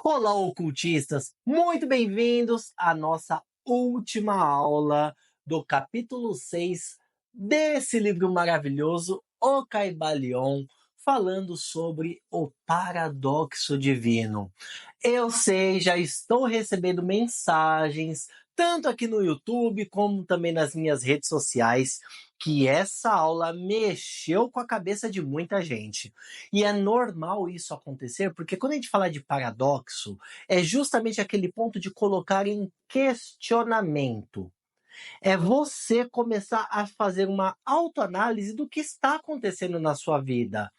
Olá, ocultistas! Muito bem-vindos à nossa última aula do capítulo 6 desse livro maravilhoso, O Caibalion, falando sobre o paradoxo divino. Eu sei, já estou recebendo mensagens, tanto aqui no YouTube como também nas minhas redes sociais, que essa aula mexeu com a cabeça de muita gente. E é normal isso acontecer, porque quando a gente fala de paradoxo, é justamente aquele ponto de colocar em questionamento. É você começar a fazer uma autoanálise do que está acontecendo na sua vida.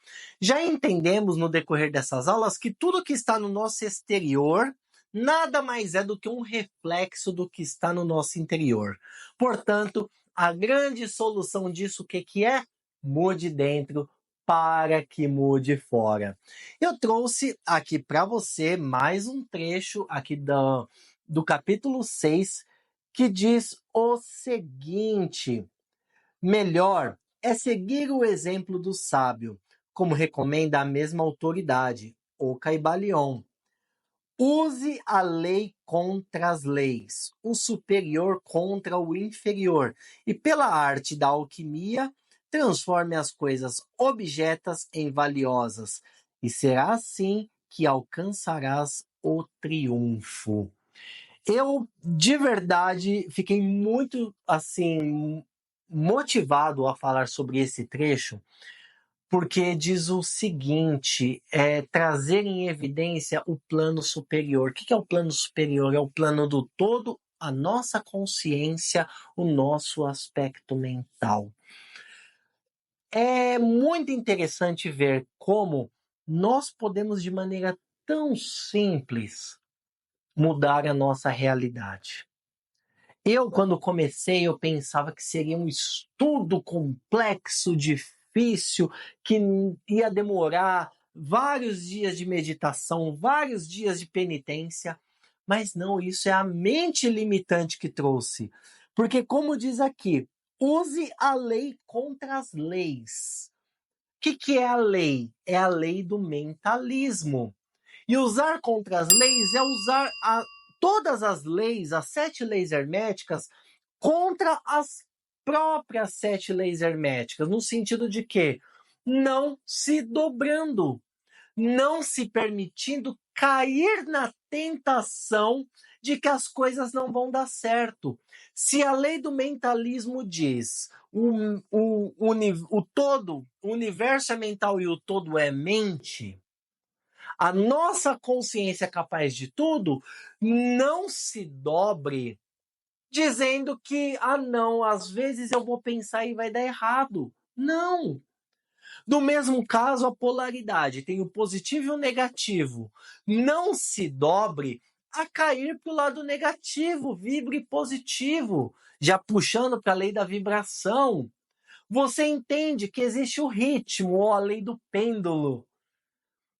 Já entendemos no decorrer dessas aulas que tudo que está no nosso exterior nada mais é do que um reflexo do que está no nosso interior. Portanto, a grande solução disso, o que que é? Mude dentro para que mude fora. Eu trouxe aqui para você mais um trecho aqui do capítulo 6 que diz o seguinte: melhor é seguir o exemplo do sábio, como recomenda a mesma autoridade, o Caibalion. Use a lei contra as leis, o superior contra o inferior, e pela arte da alquimia, transforme as coisas objetas em valiosas, e será assim que alcançarás o triunfo. Eu, de verdade, fiquei muito, assim, motivado a falar sobre esse trecho, porque diz o seguinte, trazer em evidência o plano superior. O que é o plano superior? É o plano do todo, a nossa consciência, o nosso aspecto mental. É muito interessante ver como nós podemos, de maneira tão simples, mudar a nossa realidade. Eu, quando comecei, eu pensava que seria um estudo complexo, difícil, que ia demorar vários dias de meditação, vários dias de penitência, mas não, isso é a mente limitante que trouxe. Porque, como diz aqui, use a lei contra as leis. O que é a lei? É a lei do mentalismo. E usar contra as leis é usar todas as leis, as 7 leis herméticas, contra as próprias 7 leis herméticas, no sentido de que não se dobrando, não se permitindo cair na tentação de que as coisas não vão dar certo. Se a lei do mentalismo diz o todo, o universo é mental e o todo é mente, a nossa consciência é capaz de tudo, não se dobre dizendo que, não, às vezes eu vou pensar e vai dar errado. Não! No mesmo caso, a polaridade tem o positivo e o negativo. Não se dobre a cair para o lado negativo, vibre positivo, já puxando para a lei da vibração. Você entende que existe o ritmo, ou a lei do pêndulo,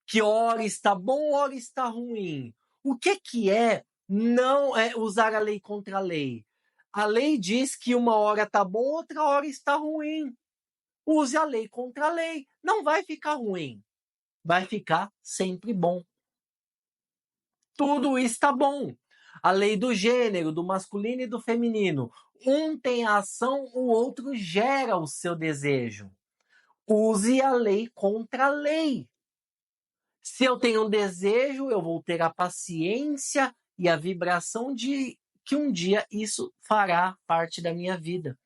que hora está bom, hora está ruim. O que é não é usar a lei contra a lei? A lei diz que uma hora está bom, outra hora está ruim. Use a lei contra a lei. Não vai ficar ruim. Vai ficar sempre bom. Tudo está bom. A lei do gênero, do masculino e do feminino. Um tem a ação, o outro gera o seu desejo. Use a lei contra a lei. Se eu tenho um desejo, eu vou ter a paciência e a vibração de que um dia isso fará parte da minha vida.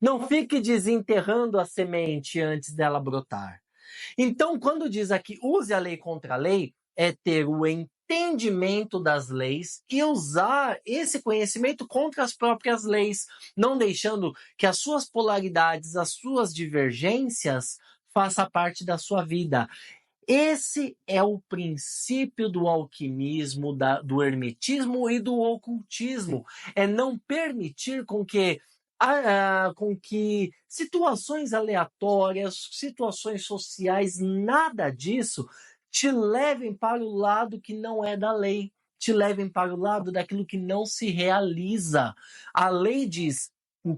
Não fique desenterrando a semente antes dela brotar. Então, quando diz aqui, use a lei contra a lei, é ter o entendimento das leis e usar esse conhecimento contra as próprias leis, não deixando que as suas polaridades, as suas divergências, façam parte da sua vida. Esse é o princípio do alquimismo, do hermetismo e do ocultismo. É não permitir com que situações aleatórias, situações sociais, nada disso te levem para o lado que não é da lei, te levem para o lado daquilo que não se realiza. A lei diz: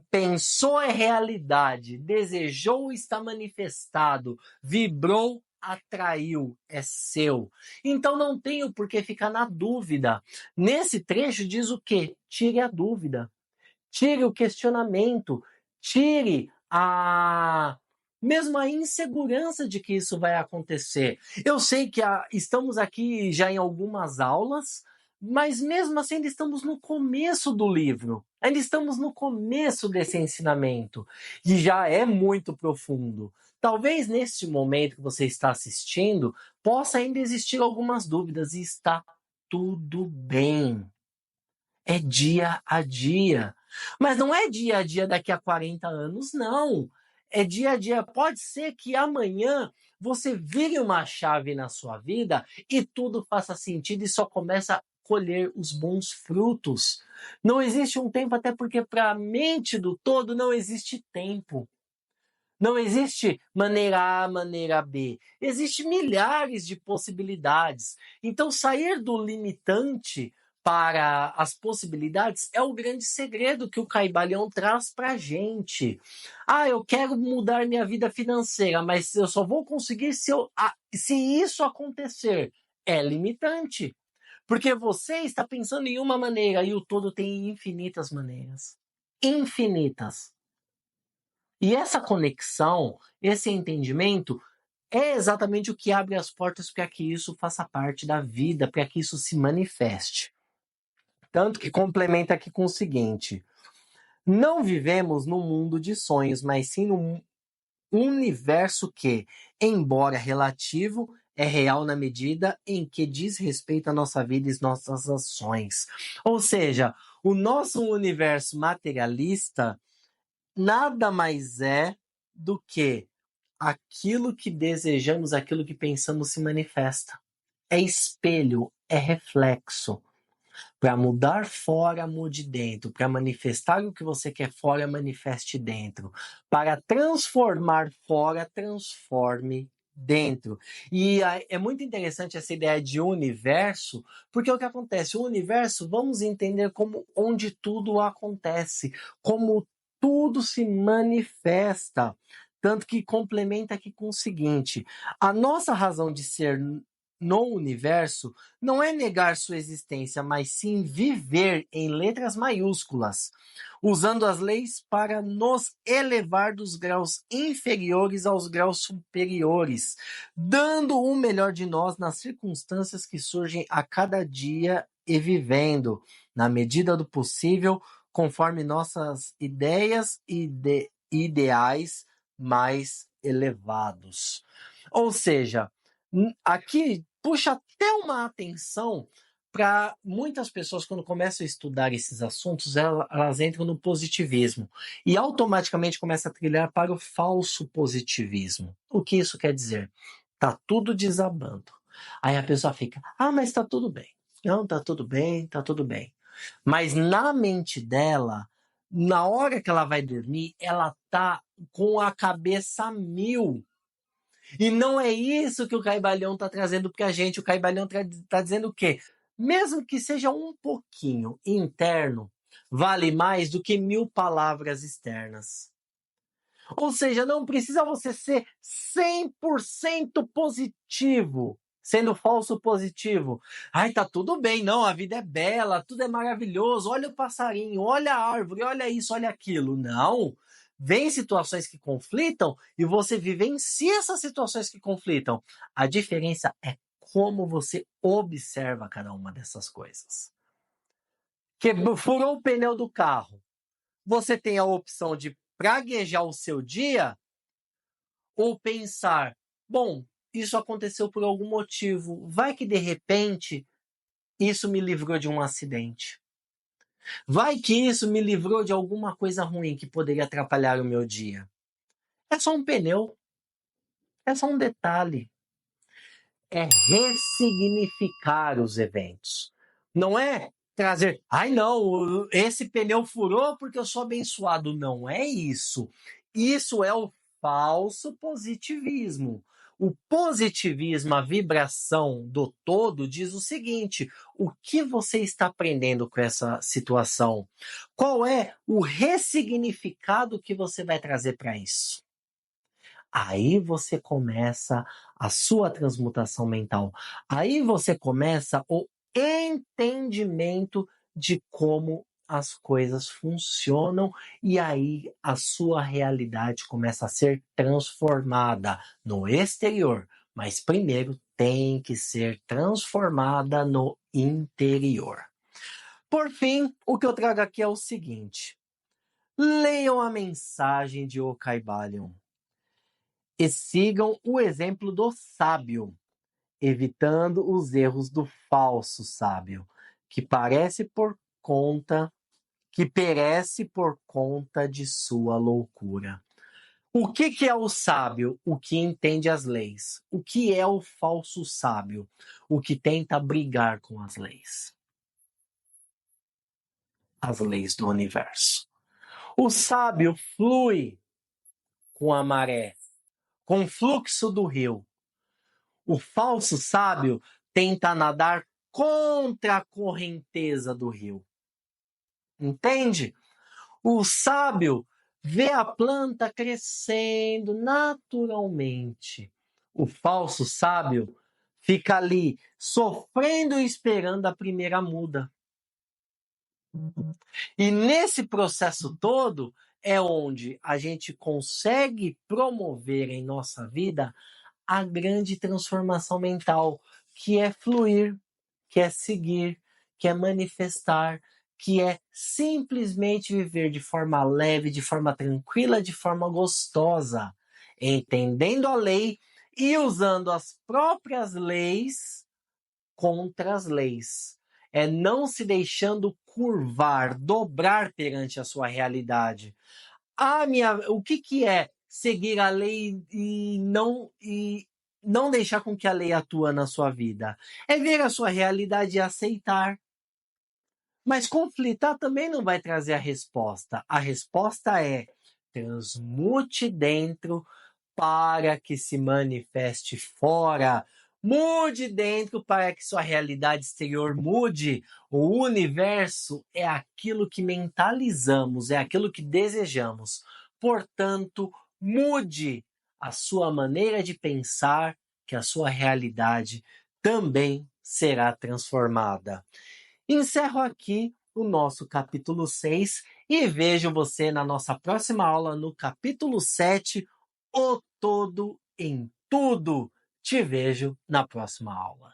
pensou é realidade, desejou está manifestado, vibrou atraiu, é seu. Então não tenho por que ficar na dúvida. Nesse trecho diz o quê? Tire a dúvida. Tire o questionamento, tire a mesmo a insegurança de que isso vai acontecer. Eu sei que estamos aqui já em algumas aulas, mas mesmo assim ainda estamos no começo do livro. Ainda estamos no começo desse ensinamento. E já é muito profundo. Talvez neste momento que você está assistindo, possa ainda existir algumas dúvidas e está tudo bem. É dia a dia. Mas não é dia a dia daqui a 40 anos, não. É dia a dia. Pode ser que amanhã você vire uma chave na sua vida e tudo faça sentido e só começa a colher os bons frutos. Não existe um tempo, até porque para a mente do todo não existe tempo. Não existe maneira A, maneira B. Existem milhares de possibilidades. Então, sair do limitante para as possibilidades é o grande segredo que o Caibalion traz para a gente. Eu quero mudar minha vida financeira, mas eu só vou conseguir se isso acontecer. É limitante. Porque você está pensando em uma maneira e o todo tem infinitas maneiras. Infinitas. E essa conexão, esse entendimento, é exatamente o que abre as portas para que isso faça parte da vida, para que isso se manifeste. Tanto que complementa aqui com o seguinte: não vivemos num mundo de sonhos, mas sim num universo que, embora relativo, é real na medida em que diz respeito à nossa vida e às nossas ações. Ou seja, o nosso universo materialista nada mais é do que aquilo que desejamos, aquilo que pensamos se manifesta. É espelho, é reflexo. Para mudar fora, mude dentro. Para manifestar o que você quer fora, manifeste dentro. Para transformar fora, transforme dentro. E é muito interessante essa ideia de universo, porque o que acontece? O universo, vamos entender como onde tudo acontece, como tudo se manifesta. Tanto que complementa aqui com o seguinte: a nossa razão de ser no universo não é negar sua existência, mas sim viver em letras maiúsculas, usando as leis para nos elevar dos graus inferiores aos graus superiores, dando o melhor de nós nas circunstâncias que surgem a cada dia e vivendo, na medida do possível, conforme nossas ideias e ideais mais elevados. Ou seja, aqui puxa até uma atenção para muitas pessoas, quando começam a estudar esses assuntos, elas entram no positivismo e automaticamente começam a trilhar para o falso positivismo. O que isso quer dizer? Tá tudo desabando. Aí a pessoa fica, mas tá tudo bem. Não, tá tudo bem, tá tudo bem. Mas na mente dela, na hora que ela vai dormir, ela tá com a cabeça a mil. E não é isso que o Caibalion está trazendo para a gente. O Caibalion está dizendo o quê? Mesmo que seja um pouquinho interno, vale mais do que 1000 palavras externas. Ou seja, não precisa você ser 100% positivo, sendo falso positivo. Tá tudo bem, não, a vida é bela, tudo é maravilhoso, olha o passarinho, olha a árvore, olha isso, olha aquilo. Não. Vem situações que conflitam e você vivencia essas situações que conflitam. A diferença é como você observa cada uma dessas coisas. Que furou o pneu do carro. Você tem a opção de praguejar o seu dia ou pensar, bom, isso aconteceu por algum motivo, vai que de repente isso me livrou de um acidente. Vai que isso me livrou de alguma coisa ruim que poderia atrapalhar o meu dia. É só um pneu, é só um detalhe. É ressignificar os eventos. Não é trazer, não, esse pneu furou porque eu sou abençoado. Não é isso. Isso é o falso positivismo. O positivismo, a vibração do todo, diz o seguinte: o que você está aprendendo com essa situação? Qual é o ressignificado que você vai trazer para isso? Aí você começa a sua transmutação mental. Aí você começa o entendimento de como as coisas funcionam e aí a sua realidade começa a ser transformada no exterior, mas primeiro tem que ser transformada no interior. Por fim, o que eu trago aqui é o seguinte: leiam a mensagem de Ocaibalion e sigam o exemplo do sábio, evitando os erros do falso sábio, que perece por conta de sua loucura. O que é o sábio? O que entende as leis. O que é o falso sábio? O que tenta brigar com as leis. As leis do universo. O sábio flui com a maré, com o fluxo do rio. O falso sábio tenta nadar contra a correnteza do rio. Entende? O sábio vê a planta crescendo naturalmente. O falso sábio fica ali sofrendo e esperando a primeira muda. E nesse processo todo é onde a gente consegue promover em nossa vida a grande transformação mental, que é fluir, que é seguir, que é manifestar, que é simplesmente viver de forma leve, de forma tranquila, de forma gostosa, entendendo a lei e usando as próprias leis contra as leis. É não se deixando curvar, dobrar perante a sua realidade. O que é seguir a lei e não deixar com que a lei atua na sua vida? É ver a sua realidade e aceitar. Mas conflitar também não vai trazer a resposta. A resposta é: transmute dentro para que se manifeste fora. Mude dentro para que sua realidade exterior mude. O universo é aquilo que mentalizamos, é aquilo que desejamos. Portanto, mude a sua maneira de pensar, que a sua realidade também será transformada. Encerro aqui o nosso capítulo 6 e vejo você na nossa próxima aula no capítulo 7, o todo em tudo. Te vejo na próxima aula.